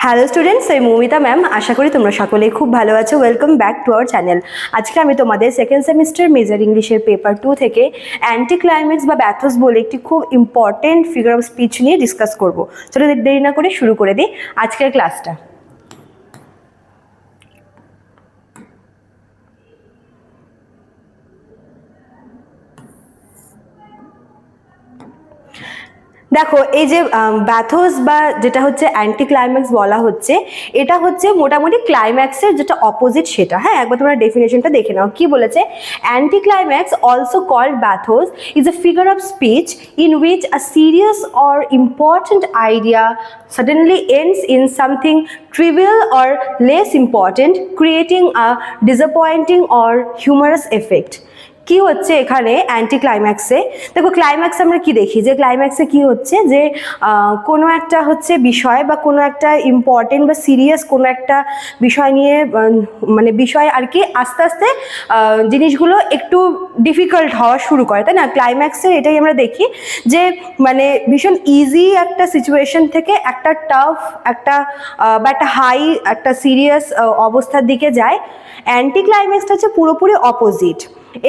Hello students, আমি Moumita ma'am. আশা করি তোমরা সকলেই খুব ভালো আছো। Welcome back to our channel. আজকে আমি তোমাদের সেকেন্ড সেমিস্টার মেজর ইংলিশের পেপার 2 থেকে অ্যান্টি ক্লাইম্যাক্স বা ব্যাথোস বলে একটি খুব ইম্পর্টেন্ট ফিগার অফ স্পিচ নিয়ে ডিসকাস করবো। চলো দেরি না করে শুরু করে দিই আজকের ক্লাসটা। দেখো, এই যে ব্যাথোস বা যেটা হচ্ছে অ্যান্টি ক্লাইম্যাক্স বলা হচ্ছে, এটা হচ্ছে মোটামুটি ক্লাইম্যাক্সের যেটা অপোজিট সেটা। হ্যাঁ, একবার তোমরা ডেফিনেশনটা দেখে নাও। কি বলেছে? Anti climax also called bathos is a figure of speech in which a serious or important idea suddenly ends in something trivial or less important, creating a disappointing or humorous effect. কি হচ্ছে এখানে anti ক্লাইম্যাক্সে? দেখো, ক্লাইম্যাক্সে আমরা কি দেখি, যে ক্লাইম্যাক্সে কি হচ্ছে, যে কোনো একটা হচ্ছে বিষয় বা কোনো একটা ইম্পর্টেন্ট বা সিরিয়াস কোনো একটা বিষয় নিয়ে মানে বিষয় আর কি আস্তে আস্তে জিনিসগুলো একটু ডিফিকাল্ট হওয়া শুরু করে, তাই না? ক্লাইম্যাক্সে এটাই আমরা দেখি যে মানে ভীষণ ইজি একটা সিচুয়েশন থেকে একটা টাফ একটা বা একটা হাই একটা সিরিয়াস অবস্থার দিকে যায়। অ্যান্টি ক্লাইম্যাক্সটা হচ্ছে পুরোপুরি অপোজিট।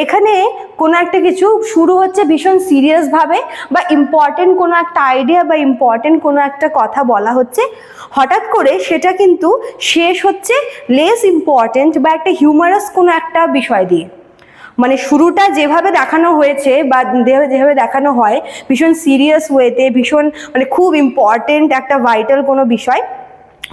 এখানে কোনো একটা কিছু শুরু হচ্ছে ভীষণ সিরিয়াসভাবে বা ইম্পর্টেন্ট কোনো একটা আইডিয়া বা ইম্পর্টেন্ট কোনো একটা কথা বলা হচ্ছে, হঠাৎ করে সেটা কিন্তু শেষ হচ্ছে লেস ইম্পর্টেন্ট বা একটা হিউমারাস কোনো একটা বিষয় দিয়ে। মানে শুরুটা যেভাবে দেখানো হয়েছে বা যেভাবে দেখানো হয় ভীষণ সিরিয়াস ওয়েতে, ভীষণ মানে খুব ইম্পর্টেন্ট একটা ভাইটাল কোনো বিষয়,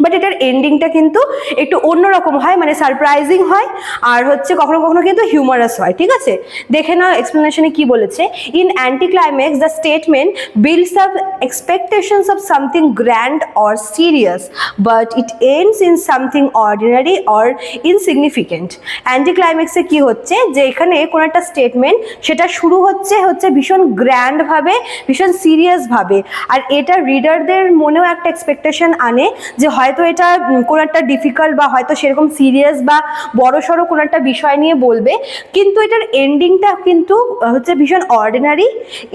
বাট এটার এন্ডিংটা কিন্তু একটু অন্যরকম হয়, মানে সারপ্রাইজিং হয়, আর হচ্ছে কখনো কখনো কিন্তু হিউমারাস হয়। ঠিক আছে, দেখে নাও এক্সপ্লেনেশনে কি বলেছে। In anti climax the statement builds up expectations of something grand or serious but it ends in something ordinary or insignificant. Anti ক্লাইম্যাক্সে কি হচ্ছে, যে এখানে কোনো একটা স্টেটমেন্ট সেটা শুরু হচ্ছে ভীষণ গ্র্যান্ডভাবে, ভীষণ সিরিয়াসভাবে, আর এটা রিডারদের মনেও একটা এক্সপেকটেশন আনে যে হয়তো এটা কোনো একটা ডিফিকাল্ট বা হয়তো সেরকম সিরিয়াস বা বড়সড় কোনো একটা বিষয় নিয়ে বলবে, কিন্তু এটার এন্ডিংটা কিন্তু হচ্ছে ভীষণ অর্ডিনারি,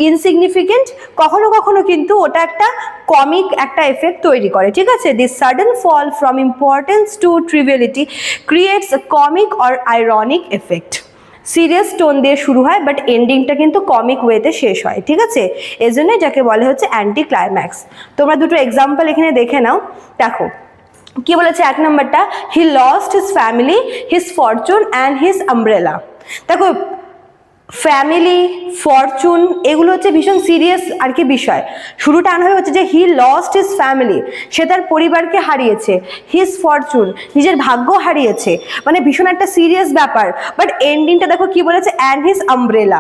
ইনসিগনিফিকেন্ট, কখনো কখনো কিন্তু ওটা একটা কমিক একটা এফেক্ট তৈরি করে। ঠিক আছে, this sudden fall from importance to triviality creates a comic or ironic effect. Serious tone দিয়ে শুরু হয় বাট এন্ডিংটা কিন্তু কমিক ওয়েতে শেষ হয়। ঠিক আছে, এই জন্য এটাকে বলে হচ্ছে অ্যান্টি ক্লাইম্যাক্স। তোমরা দুটো এক্সাম্পল এখানে দেখে নাও। দেখো কি বলেছে, এক নম্বরটা, he lost his family, his Fortune and his umbrella. দেখো, ফ্যামিলি, ফরচুন এগুলো হচ্ছে ভীষণ সিরিয়াস আর কি বিষয়। শুরুটা আনা হয়ে হচ্ছে যে হি লস্ট হিজ ফ্যামিলি, সে তার পরিবারকে হারিয়েছে, হিজ ফরচুন নিজের ভাগ্য হারিয়েছে, মানে ভীষণ একটা সিরিয়াস ব্যাপার। বাট এন্ডিংটা দেখো কি বলেছে, অ্যান্ড হিজ আমব্রেলা।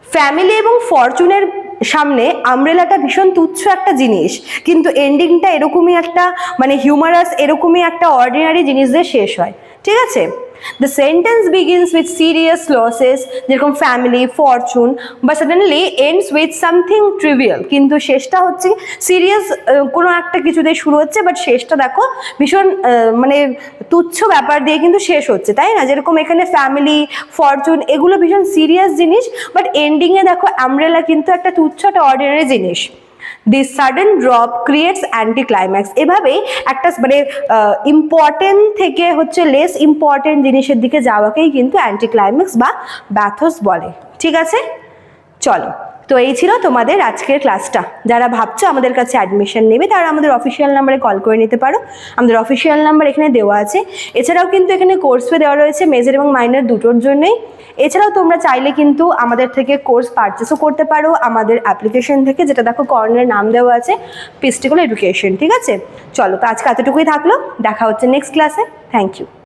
ফ্যামিলি এবং ফরচুনের সামনে আমব্রেলাটা ভীষণ তুচ্ছ একটা জিনিস, কিন্তু এন্ডিংটা এরকমই একটা মানে হিউমারাস, এরকমই একটা অর্ডিনারি জিনিস দিয়ে শেষ হয়। ঠিক আছে, the sentence begins with serious losses, যেরকম ফ্যামিলি, ফরচুন, বা suddenly ends with something trivial, কিন্তু শেষটা হচ্ছে সিরিয়াস কোনো একটা কিছু দিয়ে শুরু হচ্ছে, বাট শেষটা দেখো ভীষণ মানে তুচ্ছ ব্যাপার দিয়ে কিন্তু শেষ হচ্ছে, তাই না? যেরকম এখানে ফ্যামিলি, ফরচুন এগুলো ভীষণ সিরিয়াস জিনিস, বাট এন্ডিংয়ে দেখো আমব্রেলা কিন্তু একটা তুচ্ছ একটা অর্ডিনারি জিনিস। This sudden drop creates anti climax. এভাবেই একটা মানে ইম্পর্টেন্ট থেকে হচ্ছে লেস ইম্পর্টেন্ট জিনিসের দিকে যাওয়াকেই কিন্তু অ্যান্টি ক্লাইম্যাক্স বা ব্যাথোস বলে। ঠিক আছে, চলো, তো এই ছিল তোমাদের আজকের ক্লাসটা। যারা ভাবছো আমাদের কাছে অ্যাডমিশন নেবে তারা আমাদের অফিসিয়াল নাম্বারে কল করে নিতে পারো। আমাদের অফিসিয়াল নাম্বার এখানে দেওয়া আছে। এছাড়াও কিন্তু এখানে কোর্স ফি দেওয়া রয়েছে মেজর এবং মাইনর দুটোর জন্যই। এছাড়াও তোমরা চাইলে কিন্তু আমাদের থেকে কোর্স পারচেসও করতে পারো আমাদের অ্যাপ্লিকেশন থেকে, যেটা দেখো কর্নারে নাম দেওয়া আছে, পিস্টিকল এডুকেশন। ঠিক আছে, চলো, তো আজকে এতটুকুই থাকলো, দেখা হচ্ছে নেক্সট ক্লাসে। Thank you.